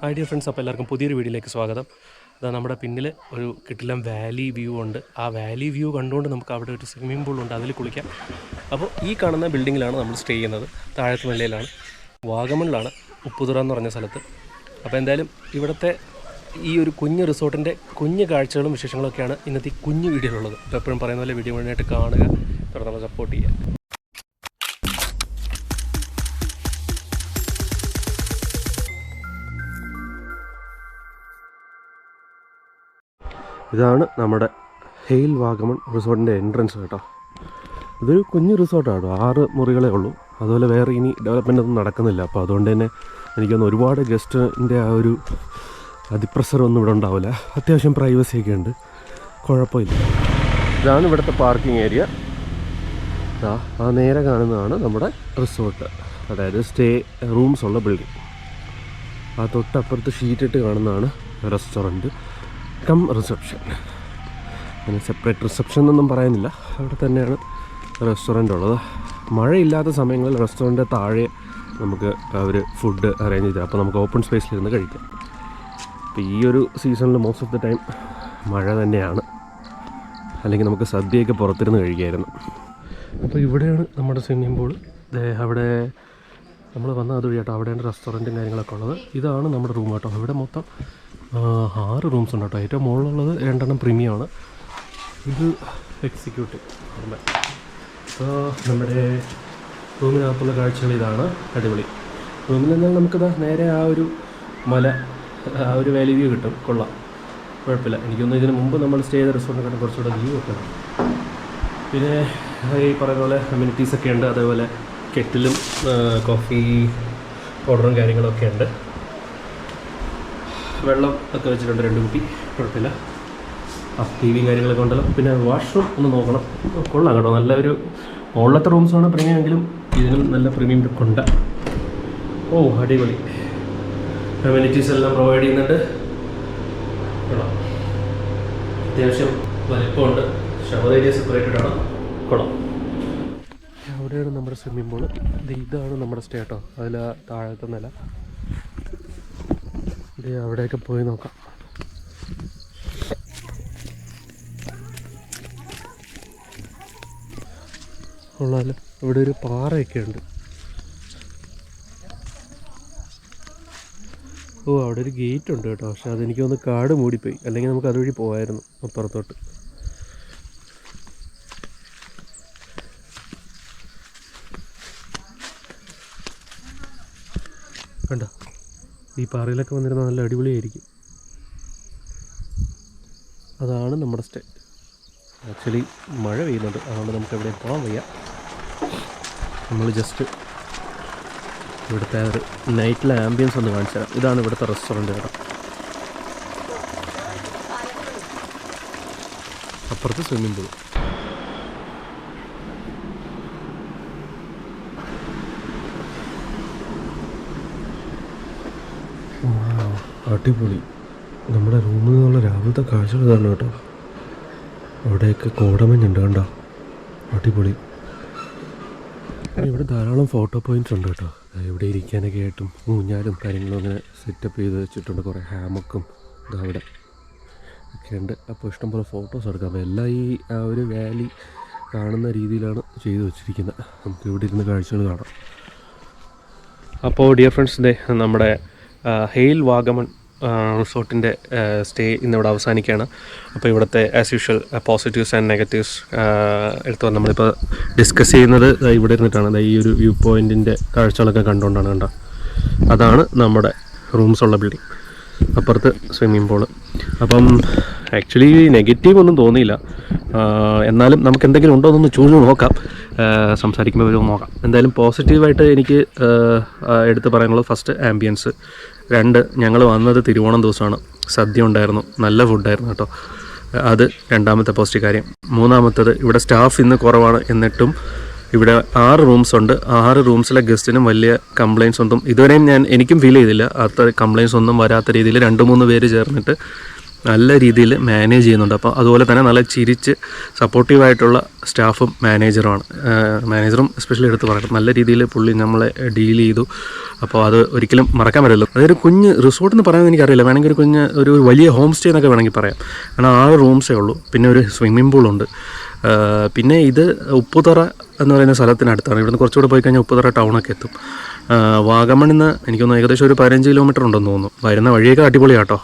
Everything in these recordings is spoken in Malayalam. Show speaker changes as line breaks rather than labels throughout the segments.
ഹായ് ഡിയർ ഫ്രണ്ട്സ്, അപ്പോൾ എല്ലാവർക്കും പുതിയൊരു വീഡിയോയിലേക്ക് സ്വാഗതം. അതാ നമ്മുടെ പിന്നിൽ ഒരു കിടിലം വാലി വ്യൂ ഉണ്ട്. ആ വാലി വ്യൂ കണ്ടുകൊണ്ട് നമുക്ക് അവിടെ ഒരു സ്വിമ്മിംഗ് പൂളുണ്ട്, അതിൽ കുളിക്കാം. അപ്പോൾ ഈ കാണുന്ന ബിൽഡിങ്ങിലാണ് നമ്മൾ സ്റ്റേ ചെയ്യുന്നത്. താഴത്തെ നിലയിലാണ്, വാഗമണിലാണ്, ഉപ്പുതുറ എന്ന് പറഞ്ഞ സ്ഥലത്ത്. അപ്പോൾ എന്തായാലും ഇവിടുത്തെ ഈ ഒരു കുഞ്ഞ് റിസോർട്ടിൻ്റെ കുഞ്ഞ് കാഴ്ചകളും വിശേഷങ്ങളൊക്കെയാണ് ഇന്നത്തെ ഈ കുഞ്ഞ് വീഡിയോയിലുള്ളത്. അപ്പോൾ എപ്പോഴും പറയുന്ന പോലെ വീഡിയോ മുഴുവനായിട്ട് കാണുക, തുടർന്ന് സപ്പോർട്ട് ചെയ്യുക. ഇതാണ് നമ്മുടെ ഹെയിൽ വാഗമൺ റിസോർട്ടിൻ്റെ എൻട്രൻസ് കേട്ടോ. ഇതൊരു കുഞ്ഞ് റിസോർട്ടാണ്, 6 മുറികളേ ഉള്ളൂ. അതുപോലെ വേറെ ഇനി ഡെവലപ്മെൻ്റ് ഒന്നും നടക്കുന്നില്ല. അപ്പോൾ അതുകൊണ്ട് തന്നെ എനിക്കൊന്ന് ഒരുപാട് ഗസ്റ്റിൻ്റെ ആ ഒരു അതിപ്രസരമൊന്നും ഇവിടെ ഉണ്ടാവില്ല. അത്യാവശ്യം പ്രൈവസിയൊക്കെ ഉണ്ട്, കുഴപ്പമില്ല. ഇതാണ് ഇവിടുത്തെ പാർക്കിംഗ് ഏരിയ. ആ നേരെ കാണുന്നതാണ് നമ്മുടെ റിസോർട്ട്, അതായത് സ്റ്റേ റൂംസ് ഉള്ള ബിൽഡിംഗ്. ആ തൊട്ടപ്പുറത്ത് ഷീറ്റിട്ട് കാണുന്നതാണ് റെസ്റ്റോറൻറ്റ് കം റിസപ്ഷൻ. അങ്ങനെ സെപ്പറേറ്റ് റിസപ്ഷൻ എന്നൊന്നും പറയുന്നില്ല, അവിടെ തന്നെയാണ് റെസ്റ്റോറൻ്റ് ഉള്ളത്. മഴയില്ലാത്ത സമയങ്ങളിൽ റെസ്റ്റോറൻറ്റ് താഴെ നമുക്ക് അവർ ഫുഡ് അറേഞ്ച് ചെയ്ത്, അപ്പോൾ നമുക്ക് ഓപ്പൺ സ്പേസിലിരുന്ന് കഴിക്കാം. അപ്പോൾ ഈ ഒരു സീസണിൽ മോസ്റ്റ് ഓഫ് ദ ടൈം മഴ തന്നെയാണ്, അല്ലെങ്കിൽ നമുക്ക് സദ്യയൊക്കെ പുറത്തിരുന്ന് കഴിക്കാമായിരുന്നു. അപ്പോൾ ഇവിടെയാണ് നമ്മുടെ സ്വിമ്മിംഗ് പൂൾ. അവിടെ നമ്മൾ വന്ന അതുവഴി കേട്ടോ, അവിടെയാണ് റെസ്റ്റോറൻറ്റും കാര്യങ്ങളൊക്കെ ഉള്ളത്. ഇതാണ് നമ്മുടെ റൂം കേട്ടോ. ഇവിടെ മൊത്തം 6 റൂംസ് ഉണ്ട് കേട്ടോ. ഏറ്റവും മുകളിലുള്ളത് 2 പ്രീമിയമാണ്, ഇത് എക്സിക്യൂട്ടീവ്. അപ്പോൾ നമ്മുടെ റൂമിനകത്തുള്ള കാഴ്ചകൾ ഇതാണ്. അടിപൊളി. റൂമിൽ നിന്നാൽ നമുക്കിതാ നേരെ ആ ഒരു മല, ആ ഒരു വാലി വ്യൂ കിട്ടും. കൊള്ളാം, കുഴപ്പമില്ല. എനിക്കൊന്ന് ഇതിന് മുമ്പ് നമ്മൾ സ്റ്റേ ചെയ്ത റെസ്റ്റോറൻറ്റ് കുറച്ചുകൂടെ വ്യൂ ഒക്കെ ഉണ്ട്. പിന്നെ ഈ പറയുന്ന പോലെ അമ്യൂണിറ്റീസൊക്കെ ഉണ്ട്. അതേപോലെ കെറ്റിലും കോഫി പൗഡറും കാര്യങ്ങളൊക്കെ ഉണ്ട്. വെള്ളം ഒക്കെ വെച്ചിട്ടുണ്ട്, 2 കുപ്പി, കുഴപ്പമില്ല. ടി വിയും കാര്യങ്ങളൊക്കെ ഉണ്ടല്ലോ. പിന്നെ വാഷ്റൂം ഒന്ന് നോക്കണം, കൊള്ളാം കേട്ടോ. നല്ലൊരു മുകളിലത്തെ റൂംസാണ് പ്രീമിയം എങ്കിലും ഇതിനും നല്ല പ്രീമിയം ലുക്കുണ്ട്. ഓ അടിപൊളി. അമ്യൂണിറ്റീസ് എല്ലാം പ്രൊവൈഡ് ചെയ്യുന്നുണ്ട്. കൊള്ളാം, അത്യാവശ്യം വലിപ്പമുണ്ട്. ഷവർ ഏരിയ സെപ്പറേറ്റഡ് ആണ്. കൊള്ളാം. അവിടെയാണ് നമ്മുടെ സ്വിമ്മിംഗ് പൂള്. ഇതാണ് നമ്മുടെ സ്റ്റേ കേട്ടോ. അതിൽ താഴത്തെ നില. അവിടെയൊക്കെ പോയി നോക്കാം. കൊള്ളാമല്ലോ. ഇവിടെ ഒരു പാറയൊക്കെ ഉണ്ട്. ഓ, അവിടെ ഒരു ഗേറ്റ് ഉണ്ട് കേട്ടോ. പക്ഷെ അതെനിക്കൊന്ന് കാട് മൂടിപ്പോയി, അല്ലെങ്കിൽ നമുക്ക് അതുവഴി പോകായിരുന്നു അപ്പുറത്തോട്ട്. കണ്ടോ, ഈ പാറയിലൊക്കെ വന്നിരുന്നാൽ നല്ല അടിപൊളിയായിരിക്കും. അതാണ് നമ്മുടെ സ്റ്റേ. ആക്ച്വലി മഴ പെയ്യുന്നുണ്ട്, അതുകൊണ്ട് നമുക്ക് എവിടെയും പോകാൻ വയ്യ. നമ്മൾ ജസ്റ്റ് ഇവിടുത്തെ ഒരു നൈറ്റിലെ ആംബിയൻസ് ഒന്ന് കാണിച്ചു തരാം. ഇതാണ് ഇവിടുത്തെ റെസ്റ്റോറൻറ്റ് കേട്ടോ. അപ്പുറത്ത് സ്വിമ്മിംഗ് പൂൾ. അടിപൊളി. നമ്മുടെ റൂമിൽ നിന്നുള്ള രാവിലത്തെ കാഴ്ചകൾ ഇതാണ് കേട്ടോ. അവിടെയൊക്കെ കോടമഞ്ഞുണ്ട് കണ്ടോ, അടിപൊളി. ഇവിടെ ധാരാളം ഫോട്ടോ പോയിൻറ്റ്സ് ഉണ്ട് കേട്ടോ. ഇവിടെ ഇരിക്കാനൊക്കെ ആയിട്ടും ഊഞ്ഞാലും കാര്യങ്ങളും അങ്ങനെ സെറ്റപ്പ് ചെയ്ത് വെച്ചിട്ടുണ്ട്. കുറേ ഹാമക്കും അവിടെ ഒക്കെ ഉണ്ട്. അപ്പോൾ ഇഷ്ടംപോലെ ഫോട്ടോസ് എടുക്കാം. അപ്പോൾ എല്ലാം ഈ ആ ഒരു വാലി കാണുന്ന രീതിയിലാണ് ചെയ്തു വെച്ചിരിക്കുന്നത്. നമുക്ക് ഇവിടെ ഇരുന്ന് കാഴ്ചകൾ കാണാം. അപ്പോൾ ഡിയർ ഫ്രണ്ട്സ്, നമ്മുടെ ഹെയിൽ വാഗമൺ റിസോർട്ടിൻ്റെ സ്റ്റേ ഇന്നിവിടെ അവസാനിക്കുകയാണ്. അപ്പോൾ ഇവിടുത്തെ as usual positives and negatives എടുത്തു നമ്മളിപ്പോൾ ഡിസ്കസ് ചെയ്യുന്നത് ഇവിടെ ഇരുന്നിട്ടാണ്. ഈ ഒരു വ്യൂ പോയിൻറ്റിൻ്റെ കാഴ്ചകളൊക്കെ കണ്ടുകൊണ്ടാണ്. കണ്ടോ, അതാണ് നമ്മുടെ റൂംസ് ഉള്ള ബിൽഡിംഗ്. അപ്പുറത്ത് സ്വിമ്മിംഗ് പൂള്. അപ്പം ആക്ച്വലി നെഗറ്റീവ് ഒന്നും തോന്നിയില്ല. എന്നാലും നമുക്ക് എന്തെങ്കിലും ഉണ്ടോ എന്നൊന്ന് ചൂഴ്ന്ന് നോക്കാം, സംസാരിക്കുമ്പോൾ വരും നോക്കാം. എന്തായാലും പോസിറ്റീവായിട്ട് എനിക്ക് എടുത്ത് പറയാനുള്ളത് ഫസ്റ്റ് ആംബിയൻസ്. 2, ഞങ്ങൾ വന്നത് തിരുവോണം ദിവസമാണ്. സദ്യ ഉണ്ടായിരുന്നു, നല്ല ഫുഡായിരുന്നു കേട്ടോ. അത് 2ാമത്തെ പോസിറ്റീവ് കാര്യം. 3ാമത്തത് ഇവിടെ സ്റ്റാഫ് ഇന്ന് കുറവാണ്. എന്നിട്ടും ഇവിടെ 6 റൂംസ് ഉണ്ട്. 6 റൂംസിലെ ഗസ്റ്റിനും വലിയ കംപ്ലയിൻസ് ഒന്നും ഇതുവരെയും എനിക്കും ഫീൽ ചെയ്തില്ല. അത്ര കംപ്ലയിൻസ് ഒന്നും വരാത്ത രീതിയിൽ 2-3 പേര് ചേർന്നിട്ട് നല്ല രീതിയിൽ മാനേജ് ചെയ്യുന്നുണ്ട്. അപ്പോൾ അതുപോലെ തന്നെ നല്ല ചിരിച്ച് സപ്പോർട്ടീവായിട്ടുള്ള സ്റ്റാഫും മാനേജറും എസ്പെഷ്യലി എടുത്ത് പറയണം. നല്ല രീതിയിൽ പുള്ളി നമ്മളെ ഡീൽ ചെയ്തു. അപ്പോൾ അത് ഒരിക്കലും മറക്കാൻ പറ്റില്ല. അതൊരു കുഞ്ഞ് റിസോർട്ട് എന്ന് പറയാൻ എനിക്കറിയില്ല, വേണമെങ്കിൽ ഒരു വലിയ ഹോം സ്റ്റേ എന്നൊക്കെ വേണമെങ്കിൽ പറയാം. കാരണം 6 റൂംസേ ഉള്ളൂ, പിന്നെ ഒരു സ്വിമ്മിംഗ് പൂളുണ്ട്. പിന്നെ ഇത് ഉപ്പുതറ എന്ന് പറയുന്ന സ്ഥലത്തിനടുത്താണ്. ഇവിടുന്ന് കുറച്ചുകൂടെ പോയി കഴിഞ്ഞാൽ ഉപ്പുതറ ടൗണൊക്കെ എത്തും. വാഗമണിൽ നിന്ന് എനിക്കൊന്ന് ഏകദേശം ഒരു 15 കിലോമീറ്റർ ഉണ്ടെന്ന് തോന്നുന്നു. വരുന്ന വഴിയൊക്കെ അടിപൊളിയാട്ടോ.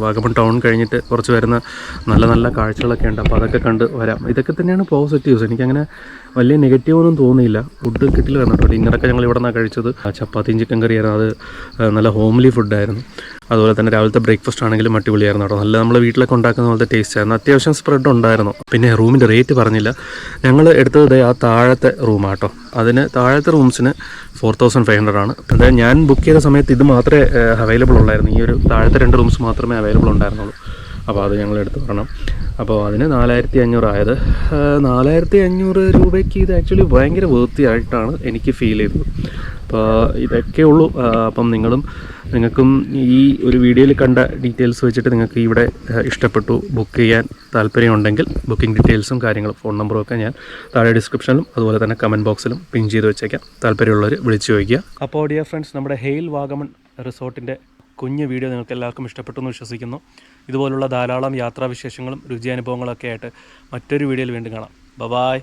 വാഗമൺ ടൗൺ കഴിഞ്ഞിട്ട് കുറച്ച് വരുന്ന നല്ല നല്ല കാഴ്ചകളൊക്കെ ഉണ്ട്. അപ്പോൾ അതൊക്കെ കണ്ട് വരാം. ഇതൊക്കെ തന്നെയാണ് പോസിറ്റീവ്സ്. എനിക്കങ്ങനെ വലിയ നെഗറ്റീവൊന്നും തോന്നിയില്ല. ഫുഡ് കിട്ടില്ല കേട്ടോ. ഡിന്നറൊക്കെ ഞങ്ങൾ ഇവിടെ നിന്നാണ് കഴിച്ചത്. ചപ്പാത്തിയും ചിക്കൻ കറിയായിരുന്നു. അത് നല്ല ഹോംലി ഫുഡായിരുന്നു. അതുപോലെ തന്നെ രാവിലത്തെ ബ്രേക്ക്ഫാസ്റ്റ് ആണെങ്കിലും അടിപൊളിയായിരുന്നു കേട്ടോ. നല്ല നമ്മൾ വീട്ടിലൊക്കെ ഉണ്ടാക്കുന്ന പോലത്തെ ടേസ്റ്റ് ആയിരുന്നു. അത്യാവശ്യം സ്പ്രെഡ് ഉണ്ടായിരുന്നു. പിന്നെ റൂമിൻ്റെ റേറ്റ് പറഞ്ഞില്ല. ഞങ്ങൾ എടുത്തത് ആ താഴത്തെ റൂമാട്ടോ. അതിന് താഴത്തെ റൂംസിന് 4500 ആണ്. അതായത് ഞാൻ ബുക്ക് ചെയ്ത സമയത്ത് ഇത് മാത്രമേ അവൈലബിൾ ഉള്ളായിരുന്നു. ഈ ഒരു താഴത്തെ 2 റൂംസ് മാത്രമേ അവൈലബിൾ ഉണ്ടായിരുന്നുള്ളൂ. അപ്പോൾ അത് ഞങ്ങൾ എടുത്ത് പറയണം. അപ്പോൾ അതിന് 4500 ആയത്. 4500 രൂപയ്ക്ക് ഇത് ആക്ച്വലി ഭയങ്കര വൃത്തിയായിട്ടാണ് എനിക്ക് ഫീൽ ചെയ്തത്. അപ്പോൾ ഇതൊക്കെ ഉള്ളൂ. അപ്പം നിങ്ങൾക്കും ഈ ഒരു വീഡിയോയിൽ കണ്ട ഡീറ്റെയിൽസ് വെച്ചിട്ട് നിങ്ങൾക്ക് ഇവിടെ ഇഷ്ടപ്പെട്ടു, ബുക്ക് ചെയ്യാൻ താല്പര്യമുണ്ടെങ്കിൽ ബുക്കിംഗ് ഡീറ്റെയിൽസും കാര്യങ്ങളും ഫോൺ നമ്പറും ഒക്കെ ഞാൻ താഴെ ഡിസ്ക്രിപ്ഷനിലും അതുപോലെ തന്നെ കമൻറ്റ് ബോക്സിലും പിൻ ചെയ്ത് വെച്ചേക്കാം. താല്പര്യമുള്ളവർ വിളിച്ചു ചോദിക്കുക. അപ്പോൾ ഡിയർ ഫ്രണ്ട്സ്, നമ്മുടെ ഹെയിൽ വാഗമൺ റിസോർട്ടിൻ്റെ കുഞ്ഞ് വീഡിയോ നിങ്ങൾക്ക് എല്ലാവർക്കും ഇഷ്ടപ്പെട്ടു എന്ന് വിശ്വസിക്കുന്നു. ഇതുപോലുള്ള ധാരാളം യാത്രാവിശേഷങ്ങളും രുചിയനുഭവങ്ങളൊക്കെ ആയിട്ട് മറ്റൊരു വീഡിയോയിൽ വീണ്ടും കാണാം. ബൈ.